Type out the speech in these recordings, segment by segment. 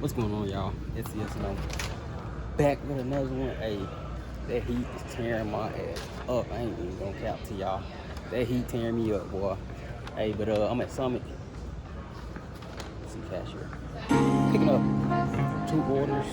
What's going on, y'all? It's back with another one. Hey, that heat is tearing my ass up. I ain't even gonna cap to y'all. That heat tearing me up, boy. Hey, but I'm at Summit. Let's see, cashier. Picking up 2 orders.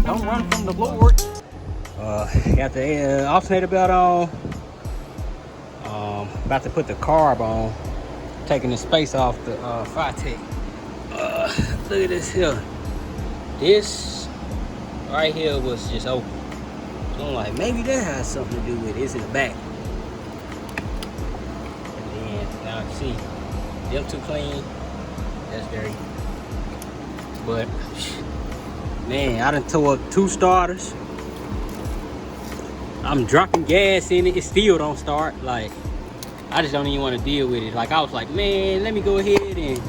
Don't run from the Lord. Got the alternator belt on. About to put the carb on. Taking the space off the Fitech. Look at this here. This right here was just open. So I'm like, maybe that has something to do with it. It's in the back. And then now you see, them too clean. That's dirty. But man, I done tore up 2 starters. I'm dropping gas in it. It still don't start. Like, I just don't even want to deal with it. Like, I was like, man, let me go ahead and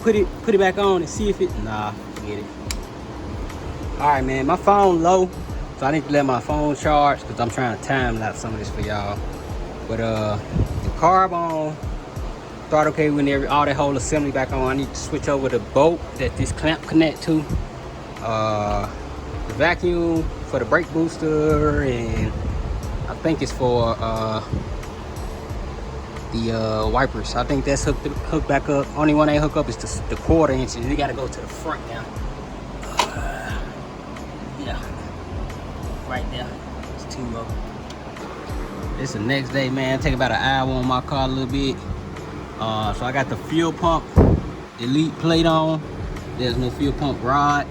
put it back on and see if it. Nah, forget it. All right, man. My phone low, so I need to let my phone charge because I'm trying to time lapse some of this for y'all. But the carb on. Start okay when all that whole assembly back on. I need to switch over the bolt that this clamp connect to. The vacuum for the brake booster, and I think it's for the wipers. I think that's hooked back up. Only one ain't hooked up is the 1/4 inch. You gotta go to the front now. Yeah, right there. It's 2 of them. It's the next day, man. Take about an hour on my car a little bit. So I got the fuel pump elite plate on. There's no fuel pump rod.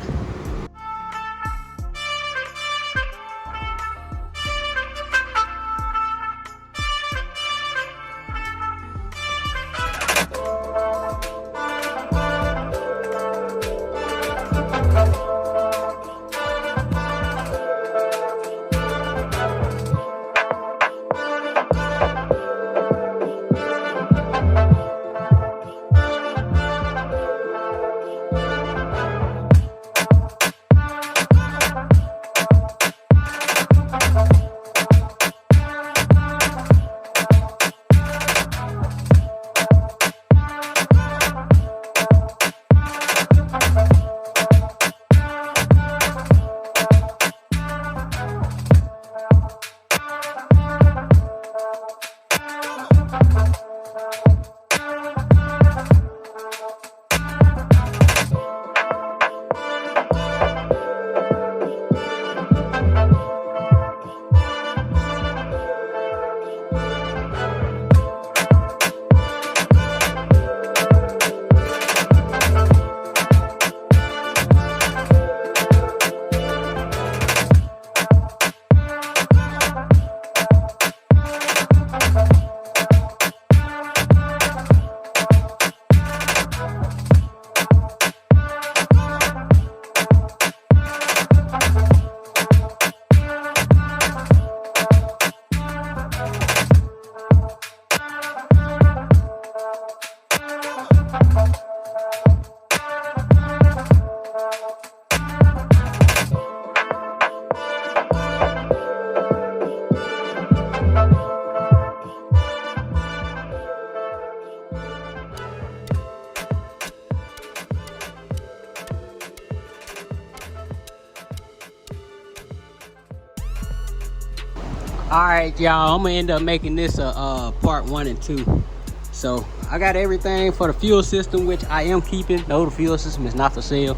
All right, y'all, I'm gonna end up making this a part 1 and 2. So I got everything for the fuel system, which I am keeping. No, the fuel system is not for sale,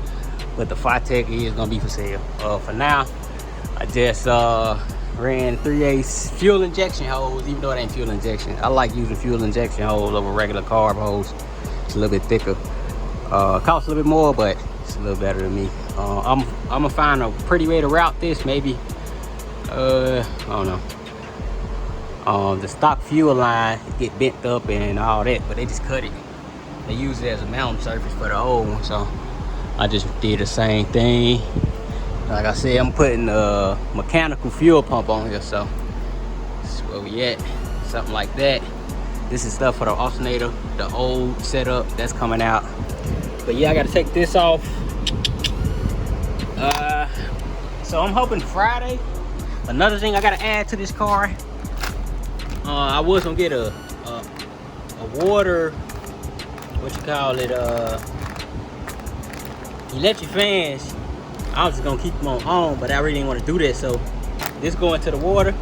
but the Fitech is gonna be for sale. For now, I just ran 3/8 fuel injection hose, even though it ain't fuel injection. I like using fuel injection hose over regular carb hose. It's a little bit thicker. Costs a little bit more, but it's a little better than me. I'm gonna find a pretty way to route this. Maybe I don't know. The stock fuel line get bent up and all that, but they just cut it. They use it as a mounting surface for the old one, so I just did the same thing. Like I said, I'm putting a mechanical fuel pump on here, so this is where we at. Something like that. This is stuff for the alternator, the old setup that's coming out. But yeah, I gotta take this off. So I'm hoping Friday. Another thing I gotta add to this car, I was gonna get a water, what you call it, electric fans. I was just gonna keep them on, but I really didn't want to do that. So this going to the water.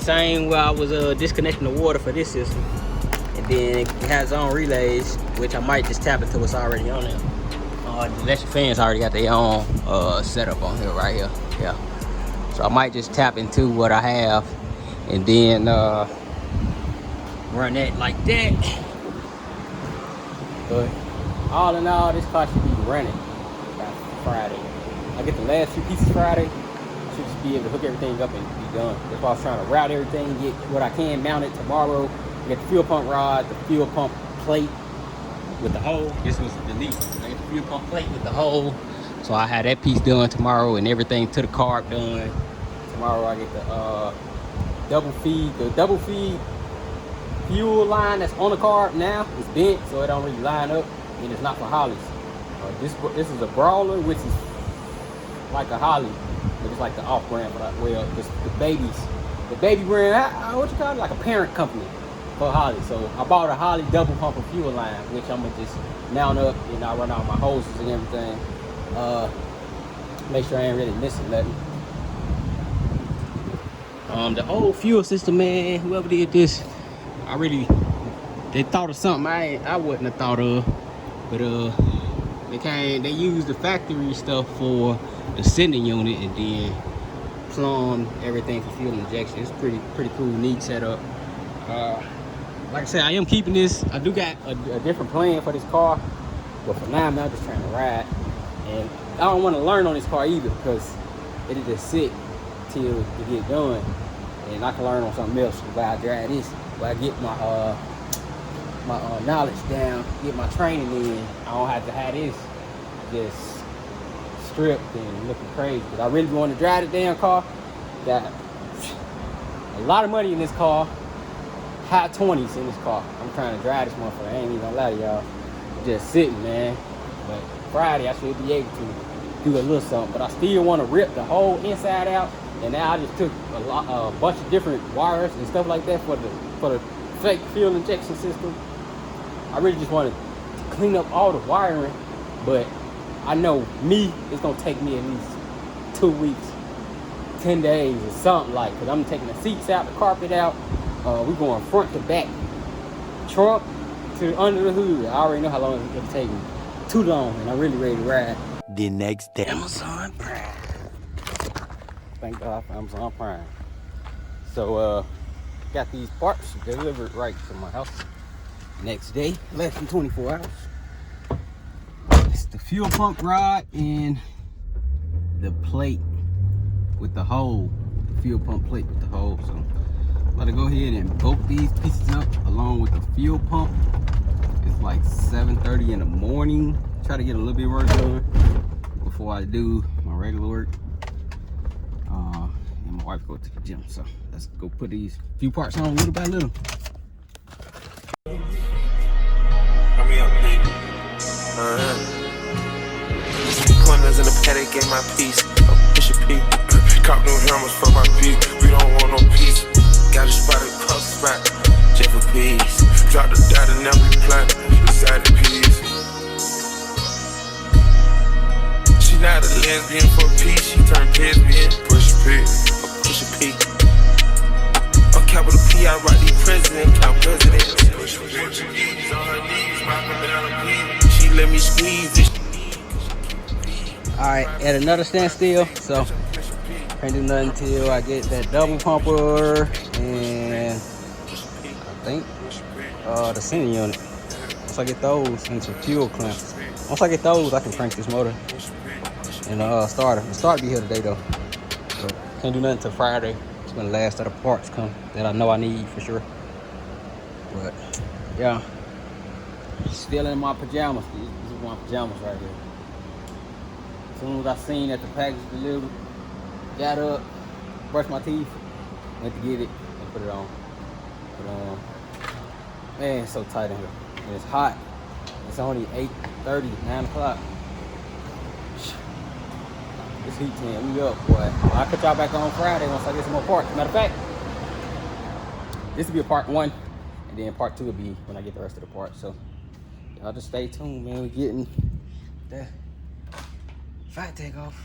Same where I was disconnecting the water for this system, and then it has its own relays, which I might just tap into what's already on there. The electric fans already got their own setup on here, right here. Yeah. So I might just tap into what I have, and then run that like that. But all in all, this car should be running by Friday. I get the last few pieces Friday. I should just be able to hook everything up and be done. That's why I was trying to route everything, get what I can mounted tomorrow. Get the fuel pump rod, the fuel pump plate with the hole. This was the delete. I get the fuel pump plate with the hole. So I had that piece done tomorrow and everything to the carb done. Tomorrow I get the double feed. The double feed fuel line that's on the carb now is bent, so it don't really line up, and it's not for Hollies. This is a Brawler, which is like a Holly, but it's like the off brand. But the baby brand, what you call it, like a parent company for Holly. So I bought a Holly double pumper fuel line, which I'm gonna just mount up, and I run out my hoses and everything. Make sure I ain't really missing nothing. The old fuel system, man, whoever did this, they thought of something I wouldn't have thought of. But they used the factory stuff for the sending unit, and then plumbed everything for fuel injection. It's pretty cool, neat setup. Like I said, I am keeping this. I do got a different plan for this car, but for now I'm not just trying to ride, and I don't want to learn on this car either, because it'll just sit till you get done, and I can learn on something else while I drive this. While I get my knowledge down, get my training in. I don't have to have this just stripped and looking crazy, because I really want to drive the damn car. Got a lot of money in this car, high 20s in this car. I'm trying to drive this motherfucker. I ain't even gonna lie to y'all. Just sitting, man. But Friday I should be able to do a little something, but I still want to rip the whole inside out. And now I just took a bunch of different wires and stuff like that for the fake fuel injection system. I really just want to clean up all the wiring, but I know it's gonna take me at least 2 weeks, 10 days or something, like, because I'm taking the seats out, the carpet out. We're going front to back, trunk to under the hood. I already know how long it's gonna take me. Too long, and I'm really ready to ride. The next day. Amazon Prime. Thank God for Amazon Prime. So got these parts delivered right to my house next day, less than 24 hours. It's the fuel pump rod and the plate with the hole, the fuel pump plate with the hole. So I'm about to go ahead and bolt these pieces up along with the fuel pump. It's like 7:30 in the morning. Try to get a little bit of work done before I do my regular work. And my wife go to the gym, so let's go put these few parts on little by little. Corners in the paddock, get my piece. Push a P. Cop new hammers for my beat. We don't want no peace. Got a spot in puff spot. J for peace. Drop the dot and now we plant beside the piece. She not a lesbian for peace. She turned lesbian. Push a P. Push a P. On capital P, I write the president. Count president. Push a P. On her knees, mopping down a P. She let me squeeze it. Alright, at another standstill, so can't do nothing till I get that double pumper and I think the sending unit. once I get those and some fuel clamps. Once I get those, I can crank this motor and starter. The starter be here today though. So can't do nothing till Friday. It's when the last of the parts come that I know I need for sure. But yeah, still in my pajamas. These are my pajamas right here. As soon as I seen that the package delivered, got up, brushed my teeth, went to get it and put it on. But man, it's so tight in here. And it's hot. It's only 8:30, 9 o'clock. This heat tearing me up, boy. I'll cut y'all back on Friday once I get some more parts. Matter of fact, this will be a part 1, and then part 2 will be when I get the rest of the parts. So y'all just stay tuned, man. We're getting the Fitech off.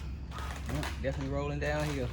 Yeah, definitely rolling down here.